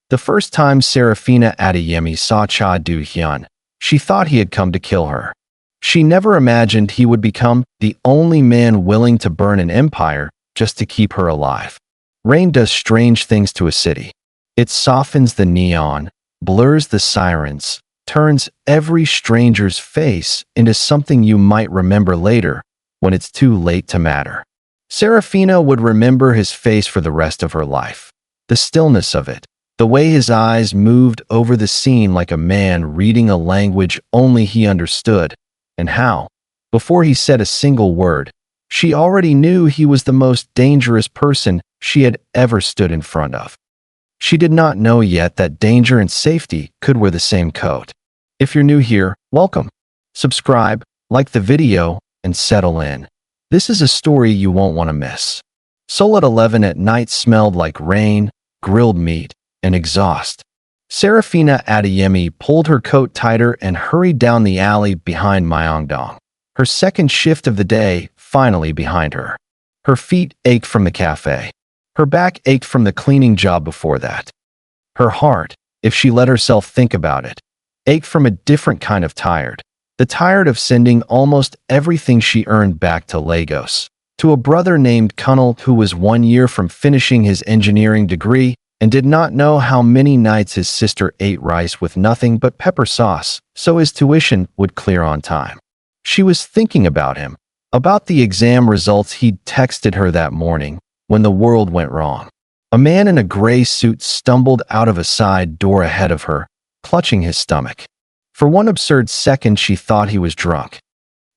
The first time Serafina Adeyemi saw Cha Do-hyun, she thought he had come to kill her. She never imagined he would become the only man willing to burn an empire just to keep her alive. Rain does strange things to a city. It softens the neon, blurs the sirens, turns every stranger's face into something you might remember later when it's too late to matter. Serafina would remember his face for the rest of her life. The stillness of it, the way his eyes moved over the scene like a man reading a language only he understood, and how, before he said a single word, she already knew he was the most dangerous person she had ever stood in front of. She did not know yet that danger and safety could wear the same coat. If you're new here, welcome. Subscribe, like the video, and settle in. This is a story you won't want to miss. Seoul at 11 at night smelled like rain, grilled meat, and exhaust. Serafina Adeyemi pulled her coat tighter and hurried down the alley behind Myeongdong. Her second shift of the day finally behind her. Her feet ached from the cafe. Her back ached from the cleaning job before that. Her heart, if she let herself think about it, ached from a different kind of tired. The tired of sending almost everything she earned back to Lagos, to a brother named Kunal who was 1 year from finishing his engineering degree and did not know how many nights his sister ate rice with nothing but pepper sauce so his tuition would clear on time. She was thinking about him, about the exam results he'd texted her that morning when the world went wrong. A man in a gray suit stumbled out of a side door ahead of her, clutching his stomach. For one absurd second she thought he was drunk.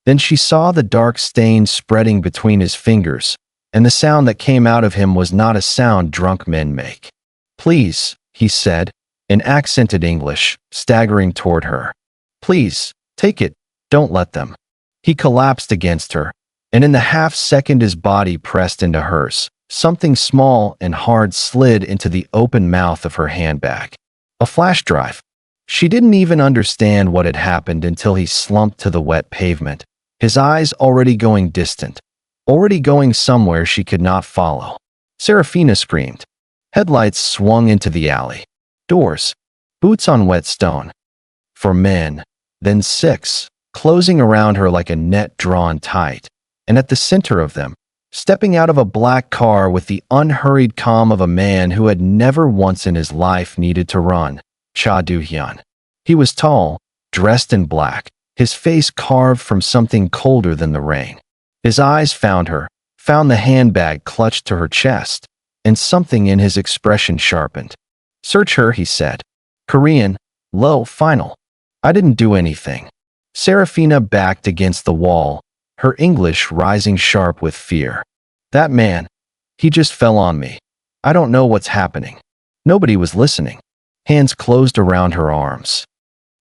Then she saw the dark stain spreading between his fingers, and the sound that came out of him was not a sound drunk men make. "Please," he said, in accented English, staggering toward her. "Please, take it, don't let them." He collapsed against her, and in the half-second his body pressed into hers. Something small and hard slid into the open mouth of her handbag. A flash drive. She didn't even understand what had happened until he slumped to the wet pavement, his eyes already going distant, already going somewhere she could not follow. Serafina screamed. Headlights swung into the alley. Doors. Boots on wet stone. 4 men, then 6, closing around her like a net drawn tight, and at the center of them, stepping out of a black car with the unhurried calm of a man who had never once in his life needed to run, Cha Do-hyun. He was tall, dressed in black, his face carved from something colder than the rain. His eyes found her, found the handbag clutched to her chest, and something in his expression sharpened. "Search her," he said. Korean, low, final. "I didn't do anything." Serafina backed against the wall, her English rising sharp with fear. "That man, he just fell on me. I don't know what's happening." Nobody was listening. Hands closed around her arms.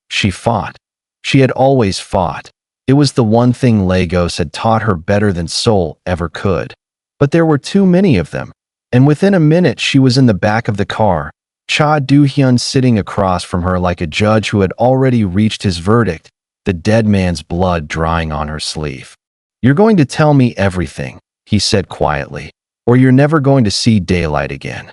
She fought. She had always fought. It was the one thing Lagos had taught her better than Seoul ever could. But there were too many of them, and within a minute she was in the back of the car, Cha Do-hyun sitting across from her like a judge who had already reached his verdict, the dead man's blood drying on her sleeve. "You're going to tell me everything," he said quietly, "or you're never going to see daylight again."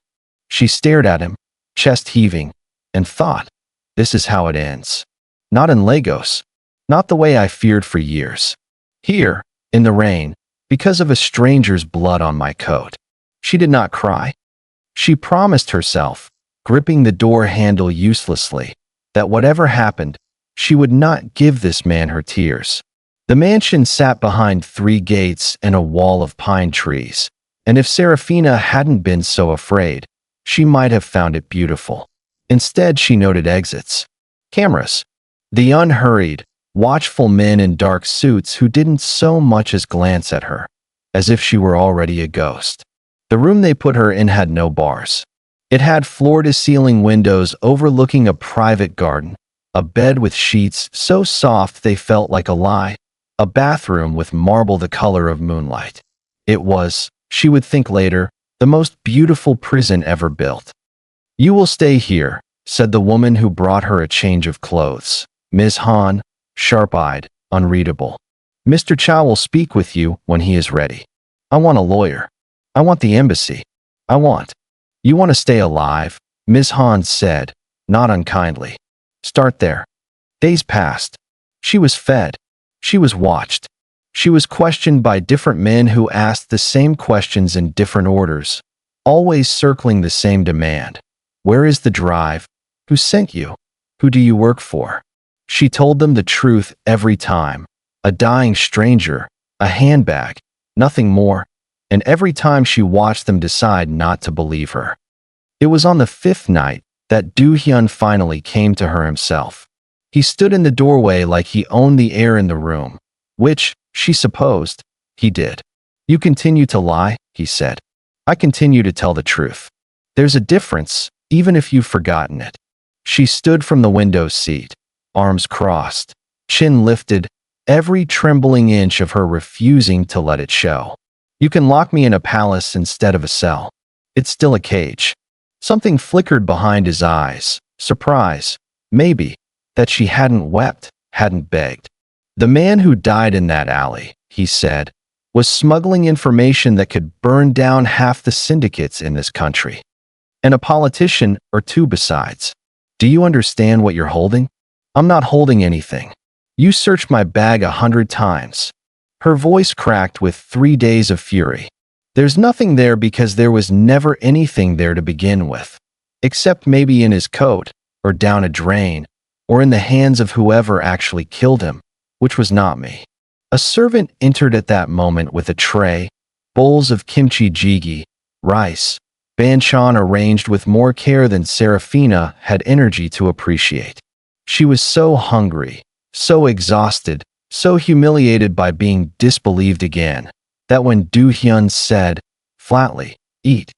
She stared at him, chest heaving, and thought, this is how it ends. Not in Lagos. Not the way I feared for years. Here, in the rain, because of a stranger's blood on my coat. She did not cry. She promised herself, gripping the door handle uselessly, that whatever happened, she would not give this man her tears. The mansion sat behind 3 gates and a wall of pine trees, and if Serafina hadn't been so afraid, she might have found it beautiful. Instead, she noted exits. Cameras. The unhurried, watchful men in dark suits who didn't so much as glance at her, as if she were already a ghost. The room they put her in had no bars. It had floor-to-ceiling windows overlooking a private garden, a bed with sheets so soft they felt like a lie, a bathroom with marble the color of moonlight. It was, she would think later, the most beautiful prison ever built. "You will stay here," said the woman who brought her a change of clothes. Ms. Han, sharp-eyed, unreadable. "Mr. Cha will speak with you when he is ready. I want a lawyer. I want the embassy. I want. You want to stay alive, Ms. Han said, not unkindly. Start there. Days passed. She was fed. She was watched. She was questioned by different men who asked the same questions in different orders, always circling the same demand. Where is the drive? Who sent you? Who do you work for? She told them the truth every time. A dying stranger, a handbag, nothing more, and every time she watched them decide not to believe her. It was on the fifth night that Do-hyun finally came to her himself. He stood in the doorway like he owned the air in the room, which, she supposed, he did. You continue to lie, he said. I continue to tell the truth. There's a difference, even if you've forgotten it. She stood from the window seat, arms crossed, chin lifted, every trembling inch of her refusing to let it show. You can lock me in a palace instead of a cell. It's still a cage. Something flickered behind his eyes. Surprise, maybe, that she hadn't wept, hadn't begged. The man who died in that alley, he said, was smuggling information that could burn down half the syndicates in this country. And a politician or two besides. Do you understand what you're holding? I'm not holding anything. You searched my bag 100 times. Her voice cracked with 3 days of fury. There's nothing there because there was never anything there to begin with. Except maybe in his coat, or down a drain, or in the hands of whoever actually killed him, which was not me. A servant entered at that moment with a tray, bowls of kimchi jjigae, rice, banchan arranged with more care than Serafina had energy to appreciate. She was so hungry, so exhausted, so humiliated by being disbelieved again, that when Do-hyun said, flatly, eat.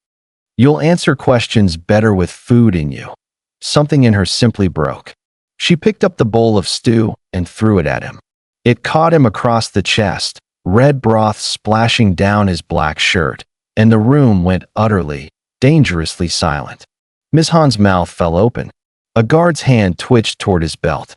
You'll answer questions better with food in you. Something in her simply broke. She picked up the bowl of stew and threw it at him. It caught him across the chest, red broth splashing down his black shirt, and the room went utterly, dangerously silent. Ms. Han's mouth fell open. A guard's hand twitched toward his belt.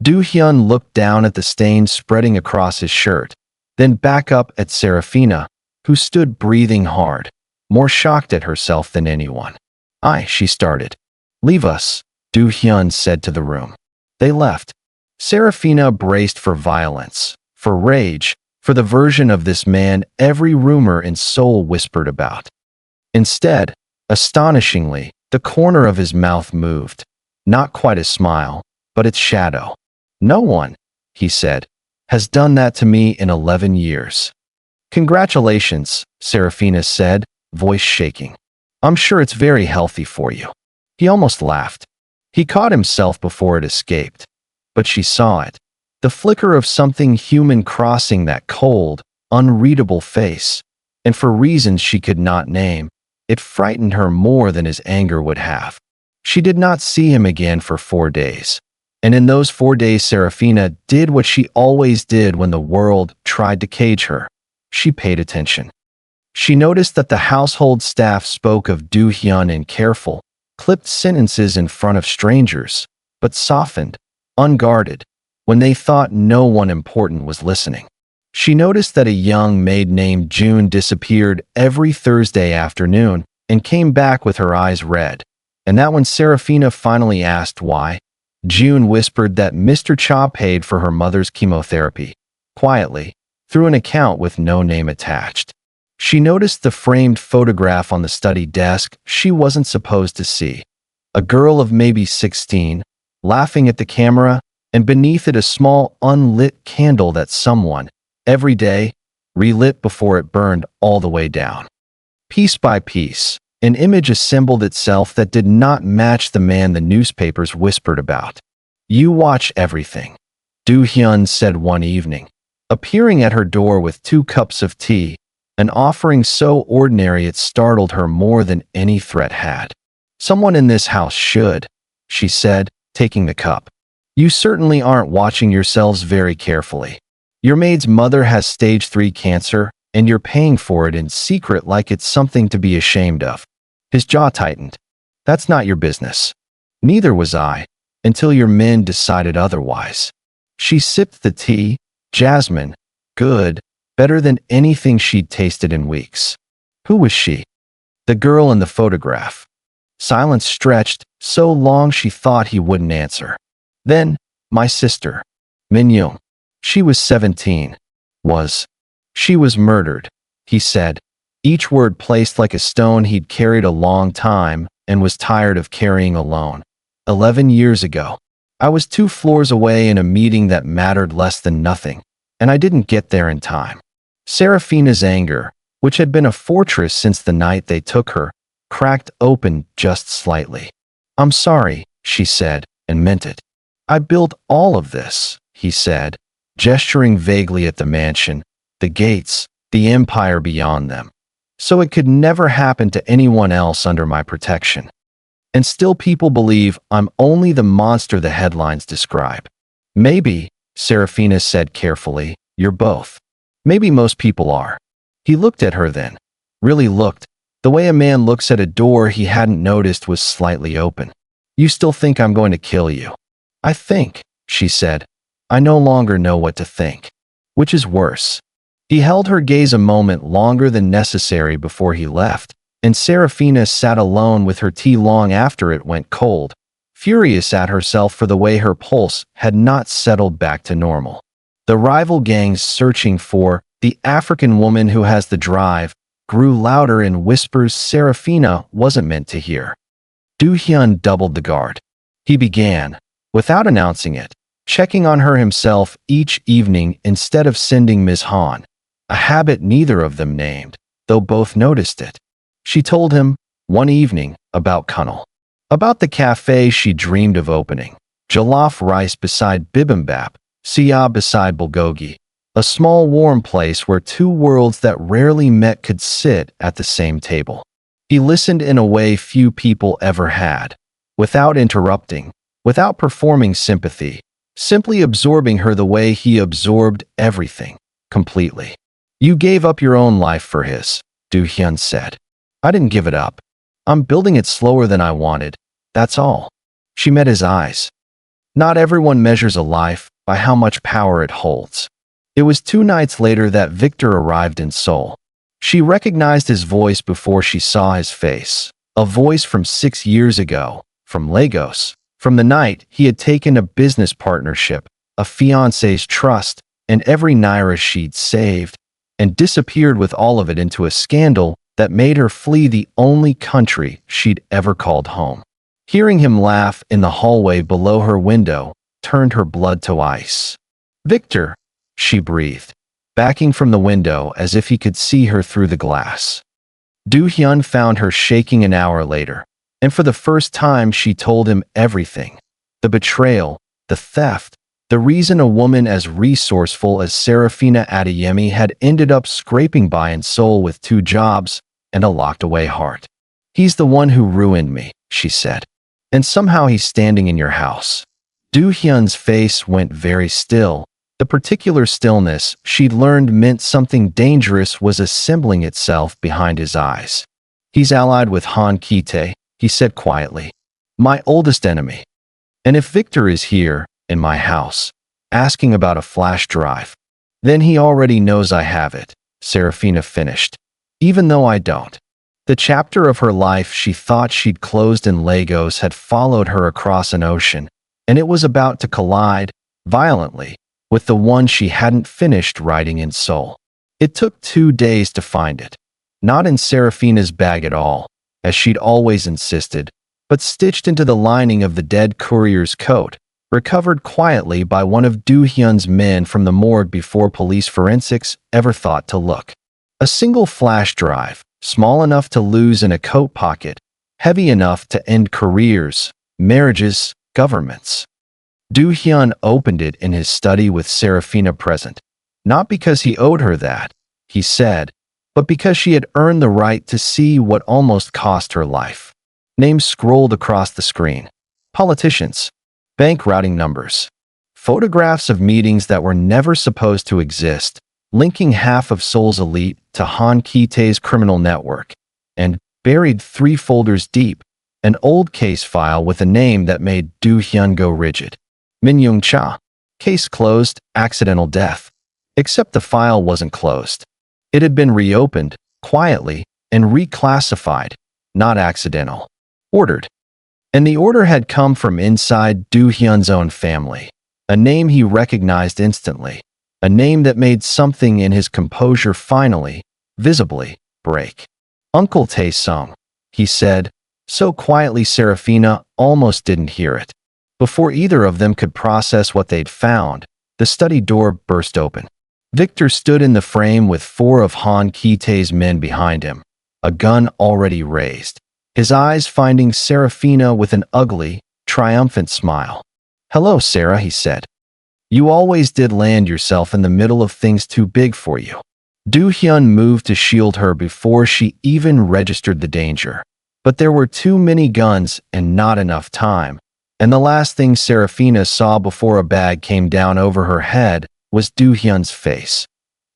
Do-hyun looked down at the stains spreading across his shirt, then back up at Serafina, who stood breathing hard, more shocked at herself than anyone. She started. Leave us, Do-hyun said to the room. They left. Serafina braced for violence, for rage, for the version of this man every rumor in Seoul whispered about. Instead, astonishingly, the corner of his mouth moved. Not quite a smile, but its shadow. No one, he said, has done that to me in 11 years. Congratulations, Serafina said, voice shaking. I'm sure it's very healthy for you. He almost laughed. He caught himself before it escaped. But she saw it. The flicker of something human crossing that cold, unreadable face. And for reasons she could not name, it frightened her more than his anger would have. She did not see him again for 4 days. And in those 4 days, Serafina did what she always did when the world tried to cage her. She paid attention. She noticed that the household staff spoke of Do-hyun in careful, clipped sentences in front of strangers, but softened, unguarded, when they thought no one important was listening. She noticed that a young maid named June disappeared every Thursday afternoon and came back with her eyes red, and that when Serafina finally asked why, June whispered that Mr. Cha paid for her mother's chemotherapy, quietly, through an account with no name attached. She noticed the framed photograph on the study desk she wasn't supposed to see. A girl of maybe 16, laughing at the camera, and beneath it a small unlit candle that someone, every day, relit before it burned all the way down. Piece by piece, an image assembled itself that did not match the man the newspapers whispered about. You watch everything, Do-hyun said one evening, appearing at her door with 2 cups of tea, an offering so ordinary it startled her more than any threat had. Someone in this house should, she said, taking the cup. You certainly aren't watching yourselves very carefully. Your maid's mother has stage 3 cancer, and you're paying for it in secret like it's something to be ashamed of. His jaw tightened. That's not your business. Neither was I, until your men decided otherwise. She sipped the tea, jasmine, good, better than anything she'd tasted in weeks. Who was she? The girl in the photograph. Silence stretched so long she thought he wouldn't answer. Then, my sister, Min-young. She was 17. She was murdered, he said, each word placed like a stone he'd carried a long time and was tired of carrying alone. 11 years ago. I was 2 floors away in a meeting that mattered less than nothing, and I didn't get there in time. Serafina's anger, which had been a fortress since the night they took her, cracked open just slightly. I'm sorry, she said, and meant it. I built all of this, he said, gesturing vaguely at the mansion, the gates, the empire beyond them, so it could never happen to anyone else under my protection. And still people believe I'm only the monster the headlines describe. Maybe, Serafina said carefully, you're both. Maybe most people are. He looked at her then. Really looked. The way a man looks at a door he hadn't noticed was slightly open. You still think I'm going to kill you? I think, she said. I no longer know what to think. Which is worse? He held her gaze a moment longer than necessary before he left, and Serafina sat alone with her tea long after it went cold, furious at herself for the way her pulse had not settled back to normal. The rival gangs searching for the African woman who has the drive grew louder in whispers Serafina wasn't meant to hear. Do-hyun doubled the guard. He began, without announcing it, checking on her himself each evening instead of sending Ms. Han, a habit neither of them named, though both noticed it. She told him, one evening, about Kunnel. About the cafe she dreamed of opening. Jollof rice beside bibimbap, siya beside bulgogi. A small warm place where 2 worlds that rarely met could sit at the same table. He listened in a way few people ever had, without interrupting, without performing sympathy, simply absorbing her the way he absorbed everything, completely. You gave up your own life for his, Do-hyun said. I didn't give it up. I'm building it slower than I wanted, that's all. She met his eyes. Not everyone measures a life by how much power it holds. It was 2 nights later that Victor arrived in Seoul. She recognized his voice before she saw his face. A voice from 6 years ago, from Lagos. From the night he had taken a business partnership, a fiancé's trust, and every naira she'd saved, and disappeared with all of it into a scandal that made her flee the only country she'd ever called home. Hearing him laugh in the hallway below her window turned her blood to ice. Victor, she breathed, backing from the window as if he could see her through the glass. Do-hyun found her shaking an hour later, and for the first time she told him everything. The betrayal, the theft, the reason a woman as resourceful as Serafina Adeyemi had ended up scraping by in Seoul with 2 jobs and a locked-away heart. He's the one who ruined me, she said. And somehow he's standing in your house. Do-hyun's face went very still. The particular stillness she'd learned meant something dangerous was assembling itself behind his eyes. He's allied with Han Ki-tae, he said quietly. My oldest enemy. And if Victor is here, in my house, asking about a flash drive, then he already knows I have it, Serafina finished. Even though I don't. The chapter of her life she thought she'd closed in Lagos had followed her across an ocean, and it was about to collide, violently, with the one she hadn't finished writing in Seoul. It took 2 days to find it. Not in Serafina's bag at all, as she'd always insisted, but stitched into the lining of the dead courier's coat, recovered quietly by one of Do-hyun's men from the morgue before police forensics ever thought to look. A single flash drive, small enough to lose in a coat pocket, heavy enough to end careers, marriages, governments. Do-hyun opened it in his study with Serafina present, not because he owed her that, he said, but because she had earned the right to see what almost cost her life. Names scrolled across the screen. Politicians. Bank routing numbers. Photographs of meetings that were never supposed to exist, linking half of Seoul's elite to Han Ki-tae's criminal network, and, buried 3 folders deep, an old case file with a name that made Do-hyun go rigid. Min-young Cha. Case closed, accidental death. Except the file wasn't closed. It had been reopened, quietly, and reclassified, not accidental. ordered. And the order had come from inside Do-hyun's own family, a name he recognized instantly, a name that made something in his composure finally, visibly, break. "Uncle Tae-sung," he said, so quietly Serafina almost didn't hear it. Before either of them could process what they'd found, the study door burst open. Victor stood in the frame with four of Han Ki-tae's men behind him, a gun already raised, his eyes finding Serafina with an ugly, triumphant smile. "Hello, Sarah," he said. "You always did land yourself in the middle of things too big for you." Do-hyun moved to shield her before she even registered the danger. But there were too many guns and not enough time, and the last thing Serafina saw before a bag came down over her head was Do-hyun's face.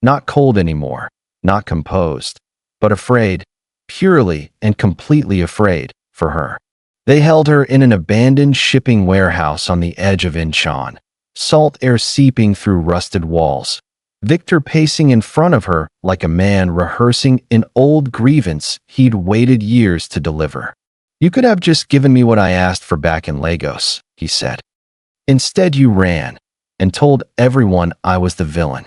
Not cold anymore, not composed, but afraid, purely and completely afraid, for her. They held her in an abandoned shipping warehouse on the edge of Incheon, salt air seeping through rusted walls. Victor pacing in front of her like a man rehearsing an old grievance he'd waited years to deliver. "You could have just given me what I asked for back in Lagos," he said. "Instead you ran and told everyone I was the villain."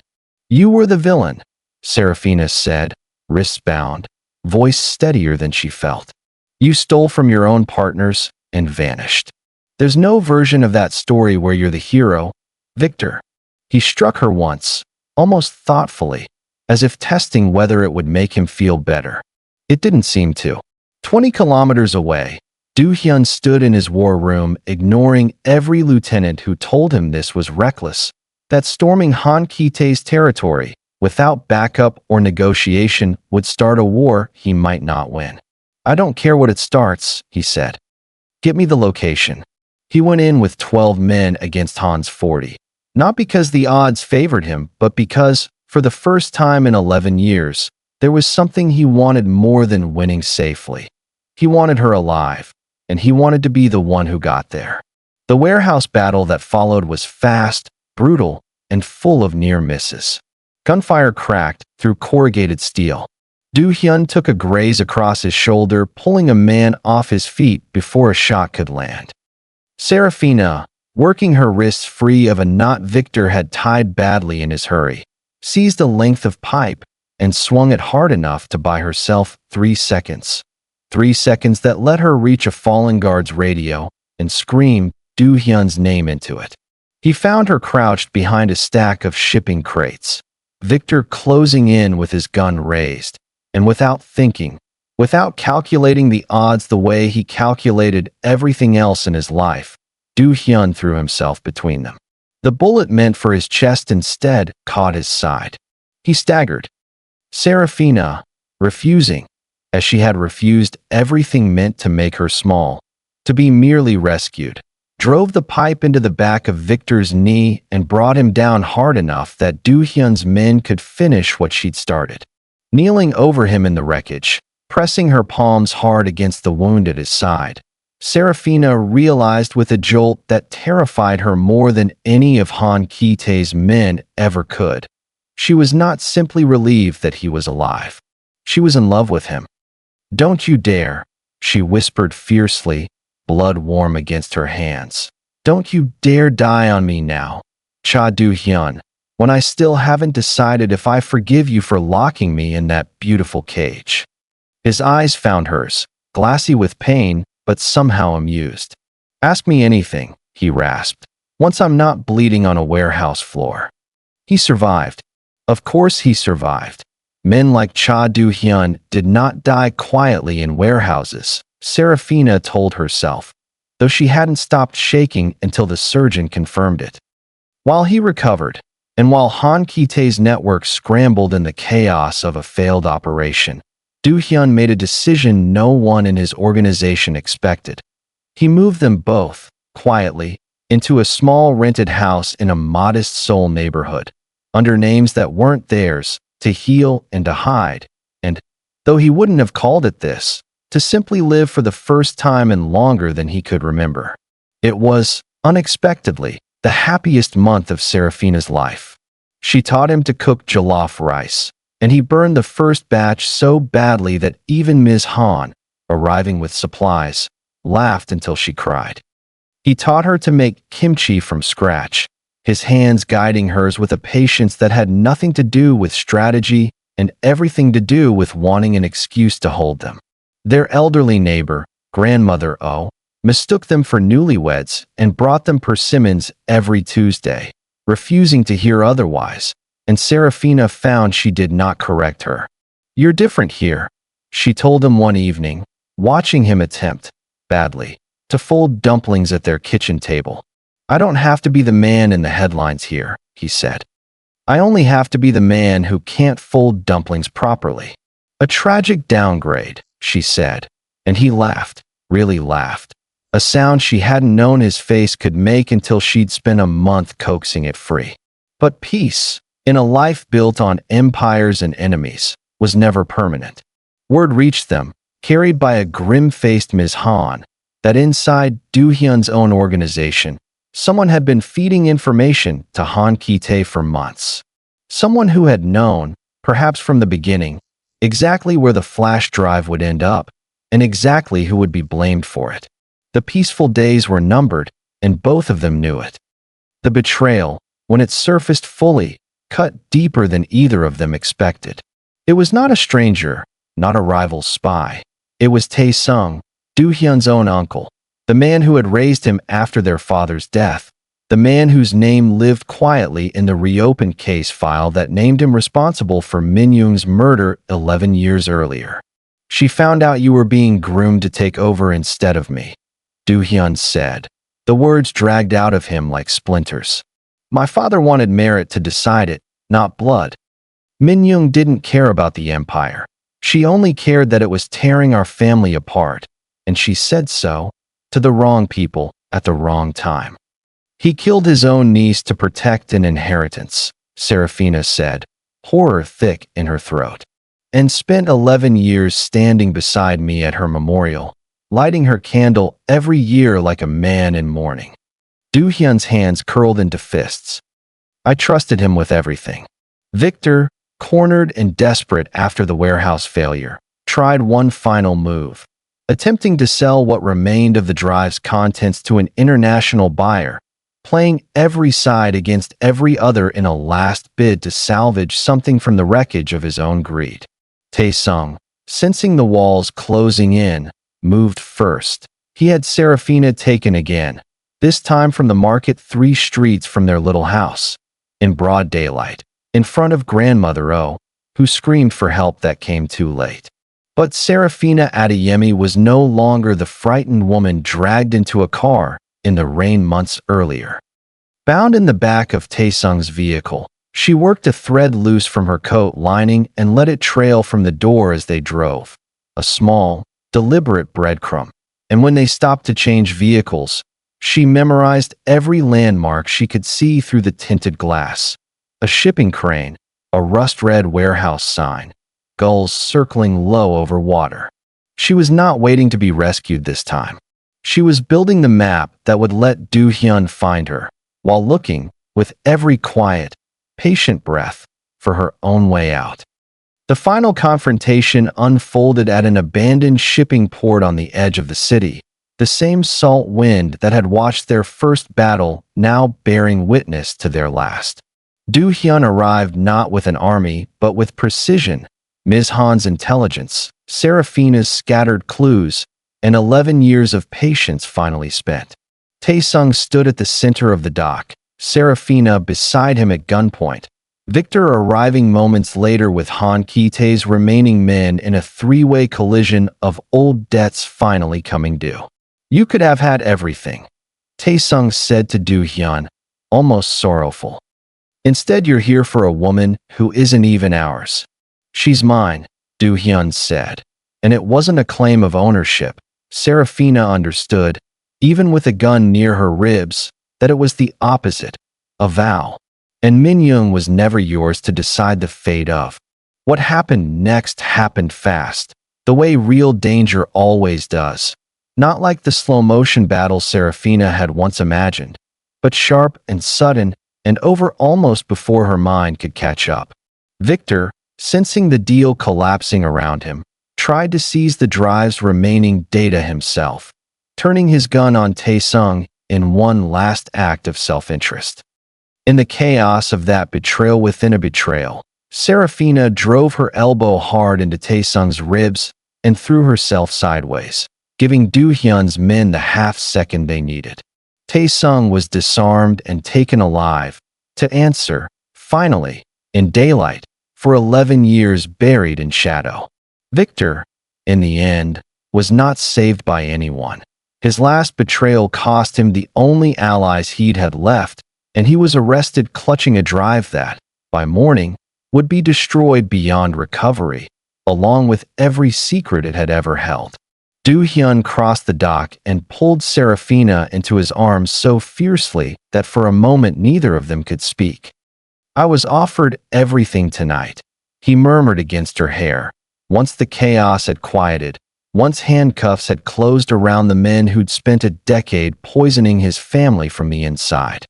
"You were the villain," Serafina said, wrists bound, voice steadier than she felt. "You stole from your own partners and vanished. There's no version of that story where you're the hero, Victor." He struck her once, almost thoughtfully, as if testing whether it would make him feel better. It didn't seem to. 20 kilometers away, Do-hyun stood in his war room, ignoring every lieutenant who told him this was reckless, that storming Han Ki-tae's territory without backup or negotiation would start a war he might not win. "I don't care what it starts," he said. "Get me the location." He went in with 12 men against Han's 40. Not because the odds favored him, but because, for the first time in 11 years, there was something he wanted more than winning safely. He wanted her alive, and he wanted to be the one who got there. The warehouse battle that followed was fast, brutal, and full of near misses. Gunfire cracked through corrugated steel. Do-hyun took a graze across his shoulder, pulling a man off his feet before a shot could land. Serafina, working her wrists free of a knot Victor had tied badly in his hurry, seized a length of pipe and swung it hard enough to buy herself 3 seconds. 3 seconds that let her reach a fallen guard's radio and scream Do-hyun's name into it. He found her crouched behind a stack of shipping crates, Victor closing in with his gun raised, and without thinking, without calculating the odds the way he calculated everything else in his life, Do-hyun threw himself between them. The bullet meant for his chest instead caught his side. He staggered. Serafina, refusing, as she had refused everything meant to make her small, to be merely rescued, drove the pipe into the back of Victor's knee and brought him down hard enough that Do-hyun's men could finish what she'd started. Kneeling over him in the wreckage, pressing her palms hard against the wound at his side, Serafina realized with a jolt that terrified her more than any of Han Ki-tae's men ever could. She was not simply relieved that he was alive. She was in love with him. "Don't you dare," she whispered fiercely, blood warm against her hands. "Don't you dare die on me now, Cha Do-hyun, when I still haven't decided if I forgive you for locking me in that beautiful cage." His eyes found hers, glassy with pain, but somehow amused. "Ask me anything," he rasped, "once I'm not bleeding on a warehouse floor." He survived. Of course he survived. Men like Cha Do-hyun did not die quietly in warehouses, Serafina told herself, though she hadn't stopped shaking until the surgeon confirmed it. While he recovered, and while Han Ki-tae's network scrambled in the chaos of a failed operation, Do-hyun made a decision no one in his organization expected. He moved them both, quietly, into a small rented house in a modest Seoul neighborhood, under names that weren't theirs, to heal and to hide, and, though he wouldn't have called it this, to simply live for the first time in longer than he could remember. It was, unexpectedly, the happiest month of Serafina's life. She taught him to cook jollof rice, and he burned the first batch so badly that even Ms. Han, arriving with supplies, laughed until she cried. He taught her to make kimchi from scratch, his hands guiding hers with a patience that had nothing to do with strategy and everything to do with wanting an excuse to hold them. Their elderly neighbor, Grandmother O, mistook them for newlyweds and brought them persimmons every Tuesday, refusing to hear otherwise, and Serafina found she did not correct her. "You're different here," she told him one evening, watching him attempt, badly, to fold dumplings at their kitchen table. "I don't have to be the man in the headlines here," he said. "I only have to be the man who can't fold dumplings properly." "A tragic downgrade," she said, and he laughed, really laughed, a sound she hadn't known his face could make until she'd spent a month coaxing it free. But peace, in a life built on empires and enemies, was never permanent. Word reached them, carried by a grim-faced Ms. Han, that inside Do-hyun's own organization, someone had been feeding information to Han Ki-tae for months. Someone who had known, perhaps from the beginning, exactly where the flash drive would end up, and exactly who would be blamed for it. The peaceful days were numbered, and both of them knew it. The betrayal, when it surfaced fully, cut deeper than either of them expected. It was not a stranger, not a rival spy. It was Tae-sung, Do-hyun's own uncle, the man who had raised him after their father's death, the man whose name lived quietly in the reopened case file that named him responsible for Min-young's murder 11 years earlier. "She found out you were being groomed to take over instead of me," Do-hyun said, the words dragged out of him like splinters. "My father wanted merit to decide it, not blood. Min-young didn't care about the empire. She only cared that it was tearing our family apart, and she said so, to the wrong people, at the wrong time. He killed his own niece to protect an inheritance," Serafina said, horror thick in her throat, "and spent 11 years standing beside me at her memorial, lighting her candle every year like a man in mourning." Do-hyun's hands curled into fists. "I trusted him with everything." Victor, cornered and desperate after the warehouse failure, tried one final move, attempting to sell what remained of the drive's contents to an international buyer, playing every side against every other in a last bid to salvage something from the wreckage of his own greed. Tae-sung, sensing the walls closing in, moved first. He had Serafina taken again, this time from the market 3 streets from their little house, in broad daylight, in front of Grandmother O, who screamed for help that came too late. But Serafina Adeyemi was no longer the frightened woman dragged into a car in the rain months earlier. Bound in the back of Tae-sung's vehicle, she worked a thread loose from her coat lining and let it trail from the door as they drove, a small, deliberate breadcrumb. And when they stopped to change vehicles, she memorized every landmark she could see through the tinted glass. A shipping crane, a rust-red warehouse sign, gulls circling low over water. She was not waiting to be rescued this time. She was building the map that would let Do-hyun find her, while looking, with every quiet, patient breath, for her own way out. The final confrontation unfolded at an abandoned shipping port on the edge of the city, the same salt wind that had watched their first battle now bearing witness to their last. Do-hyun arrived not with an army, but with precision, Ms. Han's intelligence, Serafina's scattered clues, and 11 years of patience finally spent. Tae-sung stood at the center of the dock, Serafina beside him at gunpoint, Victor arriving moments later with Han Ki-tae's remaining men in a 3-way collision of old debts finally coming due. "You could have had everything," Tae-sung said to Do-hyun, almost sorrowful. "Instead, you're here for a woman who isn't even ours." "She's mine," Do-hyun said, and it wasn't a claim of ownership. Serafina understood, even with a gun near her ribs, that it was the opposite, a vow. And Min-young was never yours to decide the fate of. What happened next happened fast, the way real danger always does. Not like the slow-motion battle Serafina had once imagined, but sharp and sudden and over almost before her mind could catch up. Victor, sensing the deal collapsing around him, tried to seize the drive's remaining data himself, turning his gun on Tae-sung in one last act of self-interest. In the chaos of that betrayal within a betrayal, Serafina drove her elbow hard into Tae-sung's ribs and threw herself sideways, giving Do-hyun's men the half-second they needed. Tae-sung was disarmed and taken alive, to answer, finally, in daylight, for 11 years buried in shadow. Victor, in the end, was not saved by anyone. His last betrayal cost him the only allies he'd had left, and he was arrested clutching a drive that, by morning, would be destroyed beyond recovery, along with every secret it had ever held. Do-hyun crossed the dock and pulled Serafina into his arms so fiercely that for a moment neither of them could speak. "I was offered everything tonight," he murmured against her hair. Once the chaos had quieted, once handcuffs had closed around the men who'd spent a decade poisoning his family from the inside.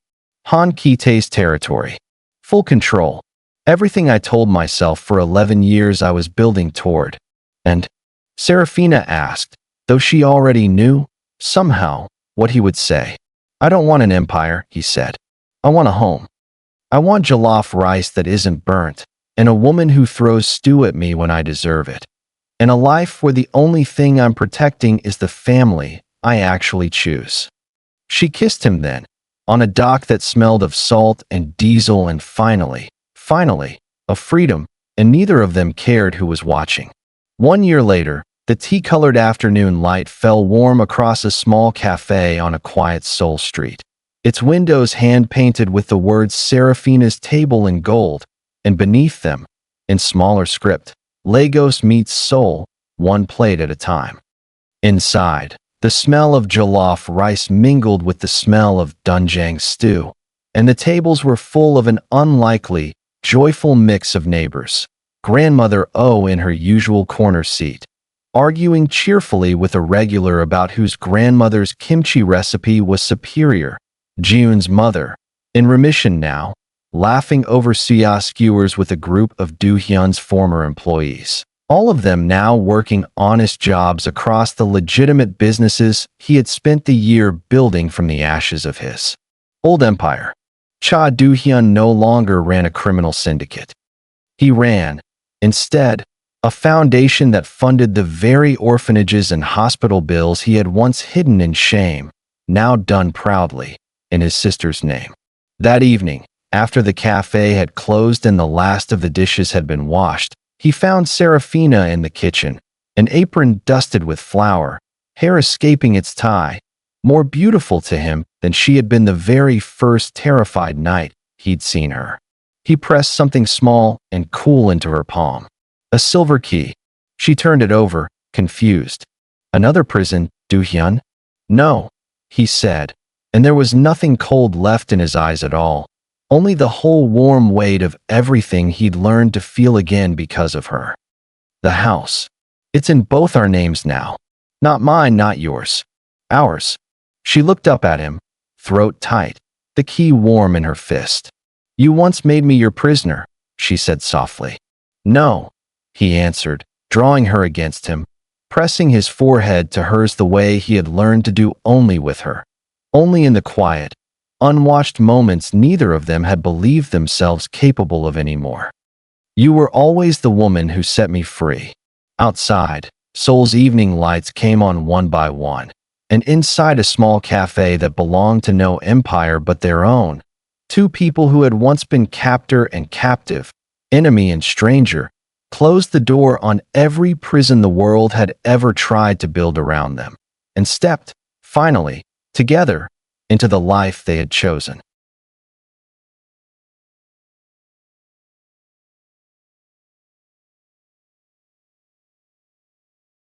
Han Ki-tae's territory. Full control. Everything I told myself for 11 years I was building toward. And? Serafina asked, though she already knew, somehow, what he would say. "I don't want an empire," he said. "I want a home. I want jollof rice that isn't burnt, and a woman who throws stew at me when I deserve it. And a life where the only thing I'm protecting is the family I actually choose." She kissed him then, on a dock that smelled of salt and diesel, and finally, of freedom, and neither of them cared who was watching. 1 year later, the tea-colored afternoon light fell warm across a small cafe on a quiet Seoul street. Its windows hand-painted with the words Serafina's table in gold, and beneath them, in smaller script, Lagos meets Seoul, one plate at a time. Inside, the smell of jollof rice mingled with the smell of doenjang stew, and the tables were full of an unlikely, joyful mix of neighbors. Grandmother O in her usual corner seat, arguing cheerfully with a regular about whose grandmother's kimchi recipe was superior. Jun's mother, in remission now, laughing over suya skewers with a group of Do-hyun's former employees. All of them now working honest jobs across the legitimate businesses he had spent the year building from the ashes of his old empire. Cha Do-hyun no longer ran a criminal syndicate. He ran, instead, a foundation that funded the very orphanages and hospital bills he had once hidden in shame, now done proudly, in his sister's name. That evening, after the cafe had closed and the last of the dishes had been washed, he found Serafina in the kitchen, an apron dusted with flour, hair escaping its tie, more beautiful to him than she had been the very first terrified night he'd seen her. He pressed something small and cool into her palm. A silver key. She turned it over, confused. "Another prison, Do-hyun?" "No," he said, and there was nothing cold left in his eyes at all, only the whole warm weight of everything he'd learned to feel again because of her. "The house. It's in both our names now. Not mine, not yours. Ours." She looked up at him, throat tight, the key warm in her fist. "You once made me your prisoner," she said softly. "No," he answered, drawing her against him, pressing his forehead to hers the way he had learned to do only with her. Only in the quiet, unwatched moments neither of them had believed themselves capable of anymore. "You were always the woman who set me free." Outside, Seoul's evening lights came on one by one, and inside a small cafe that belonged to no empire but their own, two people who had once been captor and captive, enemy and stranger, closed the door on every prison the world had ever tried to build around them, and stepped, finally, together, into the life they had chosen.